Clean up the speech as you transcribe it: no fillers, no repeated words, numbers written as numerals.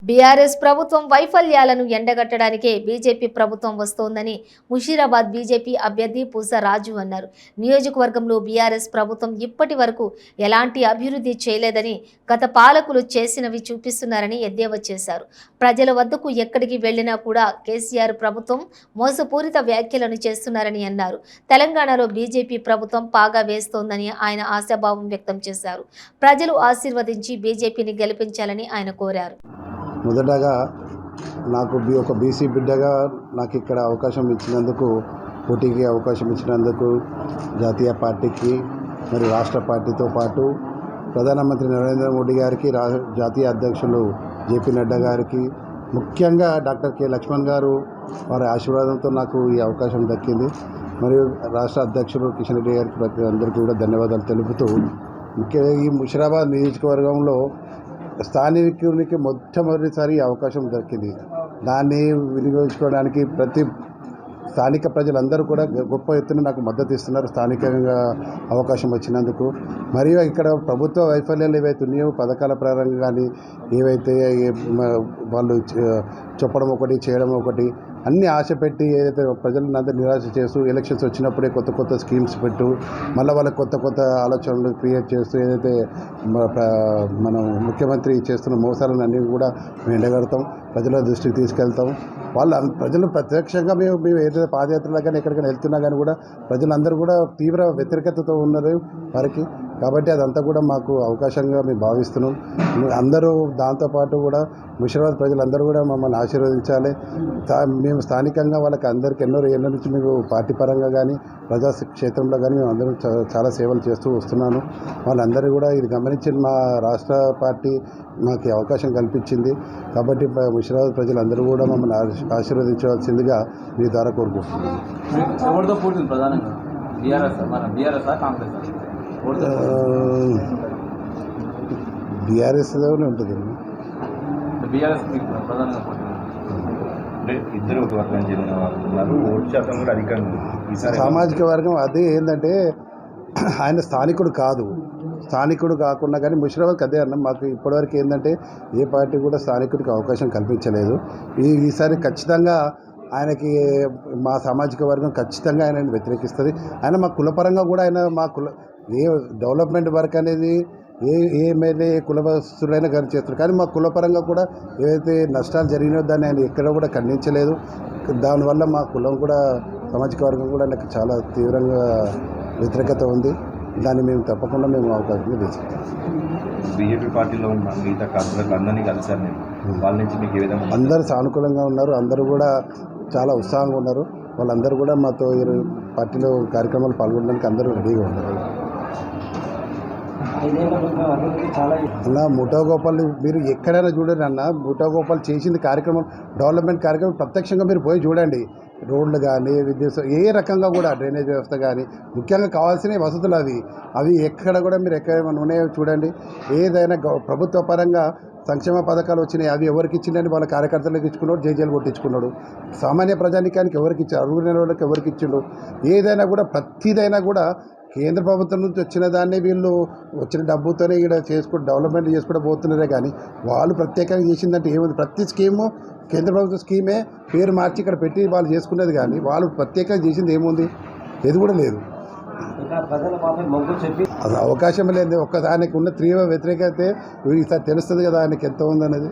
BRS ప్రభుత్వం వైఫల్యాలను ఎండగట్టడానికే BJP ప్రభుత్వం వస్తోందని ముషీరాబాద్ బీజేపీ అభ్యర్థి పూస రాజు అన్నారు. నియోజకవర్గంలో బీఆర్ఎస్ ప్రభుత్వం ఇప్పటి వరకు ఎలాంటి అభివృద్ధి చేయలేదని, గత పాలకులు చేసినవి చూపిస్తున్నారని ఎద్దేవా చేశారు. ప్రజల వద్దకు ఎక్కడికి వెళ్లినా కూడా కేసీఆర్ ప్రభుత్వం మోసపూరిత వ్యాఖ్యలను చేస్తున్నారని అన్నారు. తెలంగాణలో బీజేపీ ప్రభుత్వం పాగా వేస్తోందని ఆయన ఆశాభావం వ్యక్తం చేశారు. ప్రజలు ఆశీర్వదించి బీజేపీని గెలిపించాలని ఆయన కోరారు. మొదటగా నాకు ఒక బీసీ బిడ్డగా నాకు ఇక్కడ అవకాశం ఇచ్చినందుకు, పోటీకి అవకాశం ఇచ్చినందుకు జాతీయ పార్టీకి మరి రాష్ట్ర పార్టీతో పాటు ప్రధానమంత్రి నరేంద్ర మోడీ గారికి, జాతీయ అధ్యక్షులు జేపీ నడ్డా గారికి, ముఖ్యంగా డాక్టర్ కె లక్ష్మణ్ గారు వారి ఆశీర్వాదంతో నాకు ఈ అవకాశం దక్కింది. మరియు రాష్ట్ర అధ్యక్షులు కిషన్ రెడ్డి గారికి ప్రతి అందరికీ కూడా ధన్యవాదాలు తెలుపుతూ, ముఖ్యంగా ఈ ముషీరాబాద్ నియోజకవర్గంలో స్థానికునికి మొట్టమొదటిసారి అవకాశం దక్కింది. దాన్ని వినియోగించుకోవడానికి ప్రతి స్థానిక ప్రజలందరూ కూడా గొప్ప ఎత్తున నాకు మద్దతు ఇస్తున్నారు. స్థానికంగా అవకాశం వచ్చినందుకు మరియు ఇక్కడ ప్రభుత్వ వైఫల్యాలు ఏవైతే ఉన్నాయో, పథకాల పరంగా కానీ ఏవైతే వాళ్ళు చెప్పడం ఒకటి, చేయడం ఒకటి, అన్నీ ఆశ పెట్టి ఏదైతే ప్రజలను అందరూ నిరాశ చేస్తూ ఎలక్షన్స్ వచ్చినప్పుడే కొత్త కొత్త స్కీమ్స్ పెట్టు, మళ్ళీ వాళ్ళకి కొత్త కొత్త ఆలోచనలు క్రియేట్ చేస్తూ ఏదైతే మనం ముఖ్యమంత్రి చేస్తున్న మోసాలను అన్నీ కూడా మేము ఎండగడతాం, ప్రజల దృష్టికి తీసుకెళ్తాం. ప్రజలు ప్రత్యక్షంగా మేము ఏదైతే పాదయాత్రలో కానీ ఎక్కడికైనా వెళ్తున్నా కానీ కూడా ప్రజలందరూ కూడా తీవ్ర వ్యతిరేకతతో ఉన్నారు వారికి. కాబట్టి అదంతా కూడా మాకు అవకాశంగా మేము భావిస్తున్నాం. అందరూ దాంతోపాటు కూడా ముషీరాబాద్ ప్రజలందరూ కూడా మమ్మల్ని ఆశీర్వదించాలి. మేము స్థానికంగా వాళ్ళకి అందరికీ ఎన్నో ఏళ్ళ నుంచి మేము పార్టీ పరంగా కానీ ప్రజా క్షేత్రంలో కానీ మేము అందరం చాలా సేవలు చేస్తూ వస్తున్నాను. వాళ్ళందరూ కూడా ఇది గమనించిన మా రాష్ట్ర పార్టీ మాకు అవకాశం కల్పించింది. కాబట్టి ముషీరాబాద్ ప్రజలందరూ కూడా మమ్మల్ని ఆశీర్వదించవలసిందిగా మీ ద్వారా కోరుకుంటున్నాను. బీఆర్ఎస్లోనే ఉంటుంది. సామాజిక వర్గం అదే ఏంటంటే ఆయన స్థానికుడు కాకుండా కానీ ముషీరాబాద్కి అదే అన్నాం. మాకు ఇప్పటివరకు ఏంటంటే ఏ పార్టీ కూడా స్థానికుడికి అవకాశం కల్పించలేదు. ఈసారి ఖచ్చితంగా ఆయనకి మా సామాజిక వర్గం ఖచ్చితంగా ఆయనని వ్యతిరేకిస్తుంది. ఆయన మా కులపరంగా కూడా ఆయన ఏ డెవలప్మెంట్ వర్క్ అనేది ఏ ఎమ్మెల్యే కులవస్తులైనా కానీ చేస్తారు. కానీ మా కులపరంగా కూడా ఏదైతే నష్టాలు జరిగినాయో దాన్ని ఆయన ఎక్కడ కూడా ఖండించలేదు. దానివల్ల మా కులం కూడా సామాజిక వర్గం కూడా నాకు చాలా తీవ్రంగా వ్యతిరేకత ఉంది. దాన్ని మేము తప్పకుండా అవకాశం తీసుకుంటాం. బీజేపీ పార్టీలో ఉన్న మిగతా కార్పొరేట్లు అందరినీ కలిసారు. వాళ్ళ నుంచి మీకు ఏ విధంగా? అందరూ సానుకూలంగా ఉన్నారు. అందరూ కూడా చాలా ఉత్సాహంగా ఉన్నారు. వాళ్ళందరూ కూడా మాతో పార్టీలో కార్యక్రమాలు పాల్గొనడానికి అందరూ రెడీగా ఉన్నారు. అన్న ముఠా గోపాల్ మీరు ఎక్కడైనా చూడండి అన్న, ముఠా గోపాల్ చేసింది కార్యక్రమం, డెవలప్మెంట్ కార్యక్రమం ప్రత్యక్షంగా మీరు పోయి చూడండి. రోడ్లు కానీ, విద్యుత్, ఏ రకంగా కూడా డ్రైనేజ్ వ్యవస్థ కానీ, ముఖ్యంగా కావాల్సిన వసతులు అవి ఎక్కడ కూడా మీరు ఎక్కడైనా ఉన్నాయో చూడండి. ఏదైనా ప్రభుత్వ పరంగా సంక్షేమ పథకాలు వచ్చినాయి, అవి ఎవరికి ఇచ్చిండని వాళ్ళ కార్యకర్తలకు ఇచ్చుకున్నాడు, జేజేలు కొట్టించుకున్నాడు. సామాన్య ప్రజానికానికి ఎవరికి ఇచ్చారు, అరుగురైన వాళ్ళకి ఎవరికి ఇచ్చిండు. ఏదైనా కూడా ప్రతిదైనా కూడా కేంద్ర ప్రభుత్వం నుంచి వచ్చిన దాన్ని వీళ్ళు వచ్చిన డబ్బుతోనే ఇక్కడ డెవలప్మెంట్ చేసుకుంటూ పోతున్నారే. కానీ వాళ్ళు ప్రత్యేకంగా చేసిందంటే ఏముంది? ప్రతి స్కీము కేంద్ర ప్రభుత్వ స్కీమే పేరు మార్చి ఇక్కడ పెట్టి వాళ్ళు చేసుకునేది. కానీ వాళ్ళు ప్రత్యేకంగా చేసింది ఏముంది? ఏది కూడా లేదు. అది అవకాశం లేదు. దానికి ఉన్న తీవ్ర వ్యతిరేకత ఈసారి తెలుస్తుంది కదా ఆయనకి ఎంత ఉందనేది.